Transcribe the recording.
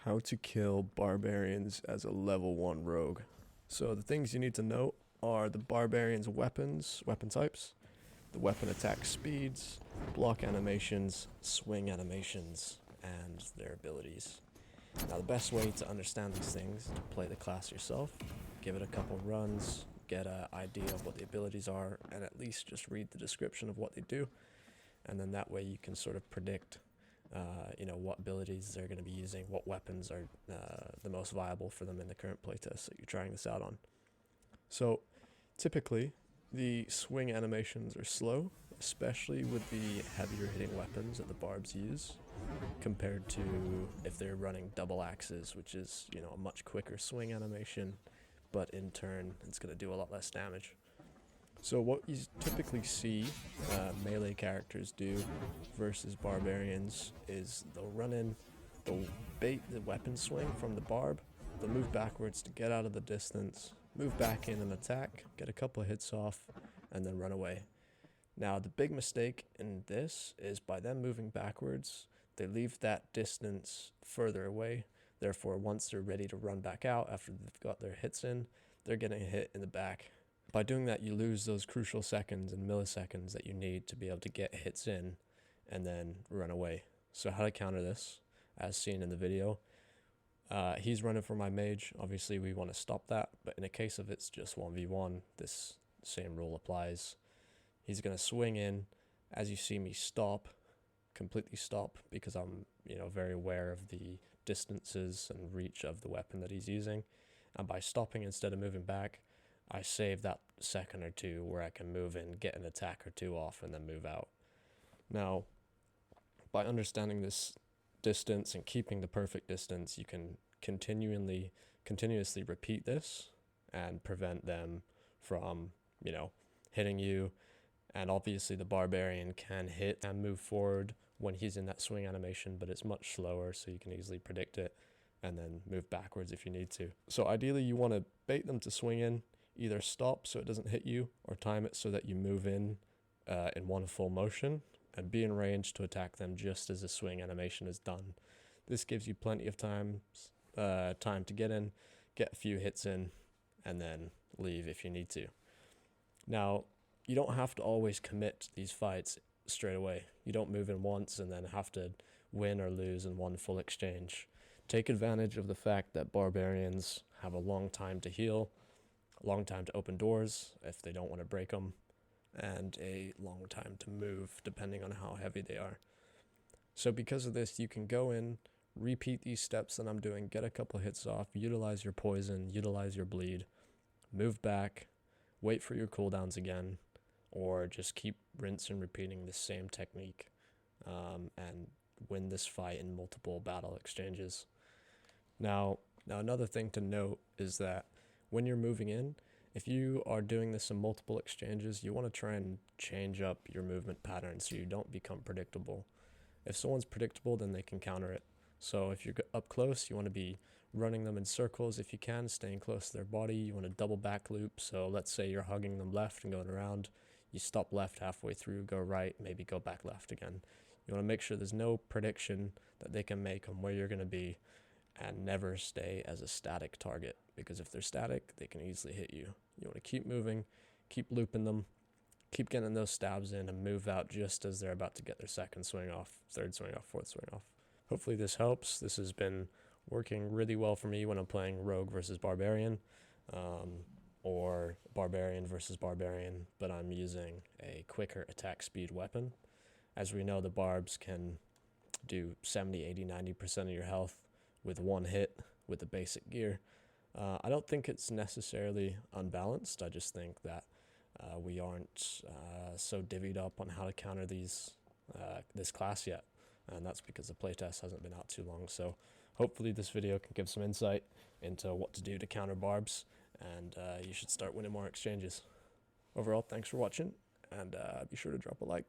How to kill barbarians as a level 1 rogue. So the things you need to note are the barbarians' weapon types, the weapon attack speeds, block animations, swing animations, and their abilities. Now the best way to understand these things is to play the class yourself, give it a couple runs, get an idea of what the abilities are, and at least just read the description of what they do, and then that way you can sort of predict what abilities they're going to be using, what weapons are the most viable for them in the current playtest that you're trying this out on. So typically the swing animations are slow, especially with the heavier hitting weapons that the barbs use, compared to if they're running double axes, which is a much quicker swing animation, but in turn it's going to do a lot less damage. So what you typically see melee characters do versus barbarians is they'll run in, they'll bait the weapon swing from the barb, they'll move backwards to get out of the distance, move back in and attack, get a couple of hits off, and then run away. Now the big mistake in this is by them moving backwards, they leave that distance further away. Therefore, once they're ready to run back out after they've got their hits in, they're getting hit in the back. By doing that, you lose those crucial seconds and milliseconds that you need to be able to get hits in and then run away. So how to counter this, as seen in the video, he's running for my mage. Obviously, we want to stop that, but in a case of it's just 1v1, this same rule applies. He's going to swing in. As you see me stop, completely stop, because I'm very aware of the distances and reach of the weapon that he's using. And by stopping instead of moving back, I save that second or two where I can move in, get an attack or two off, and then move out. Now, by understanding this distance and keeping the perfect distance, you can continuously repeat this and prevent them from, hitting you. And obviously the barbarian can hit and move forward when he's in that swing animation, but it's much slower, so you can easily predict it and then move backwards if you need to. So ideally you want to bait them to swing in, either stop so it doesn't hit you, or time it so that you move in one full motion and be in range to attack them just as the swing animation is done. This gives you plenty of time to get in, get a few hits in, and then leave if you need to. Now, you don't have to always commit to these fights straight away. You don't move in once and then have to win or lose in one full exchange. Take advantage of the fact that barbarians have a long time to heal, a long time to open doors if they don't want to break them, and a long time to move depending on how heavy they are. So because of this, you can go in, repeat these steps that I'm doing, get a couple hits off, utilize your poison, utilize your bleed, move back, wait for your cooldowns again, or just keep rinse and repeating the same technique and win this fight in multiple battle exchanges. Now another thing to note is that when you're moving in, if you are doing this in multiple exchanges, you want to try and change up your movement pattern so you don't become predictable. If someone's predictable, then they can counter it. So if you're up close, you want to be running them in circles if you can, staying close to their body. You want to double back loop. So let's say you're hugging them left and going around. You stop left halfway through, go right, maybe go back left again. You want to make sure there's no prediction that they can make on where you're going to be, and never stay as a static target, because if they're static, they can easily hit you. You want to keep moving, keep looping them, keep getting those stabs in, and move out just as they're about to get their second swing off, third swing off, fourth swing off. Hopefully this helps. This has been working really well for me when I'm playing Rogue versus Barbarian, or Barbarian versus Barbarian, but I'm using a quicker attack speed weapon. As we know, the barbs can do 70, 80, 90% of your health with one hit with the basic gear. I don't think it's necessarily unbalanced. I just think that we aren't so divvied up on how to counter this class yet, and that's because the playtest hasn't been out too long. So hopefully this video can give some insight into what to do to counter barbs, and you should start winning more exchanges. Overall, thanks for watching, and be sure to drop a like.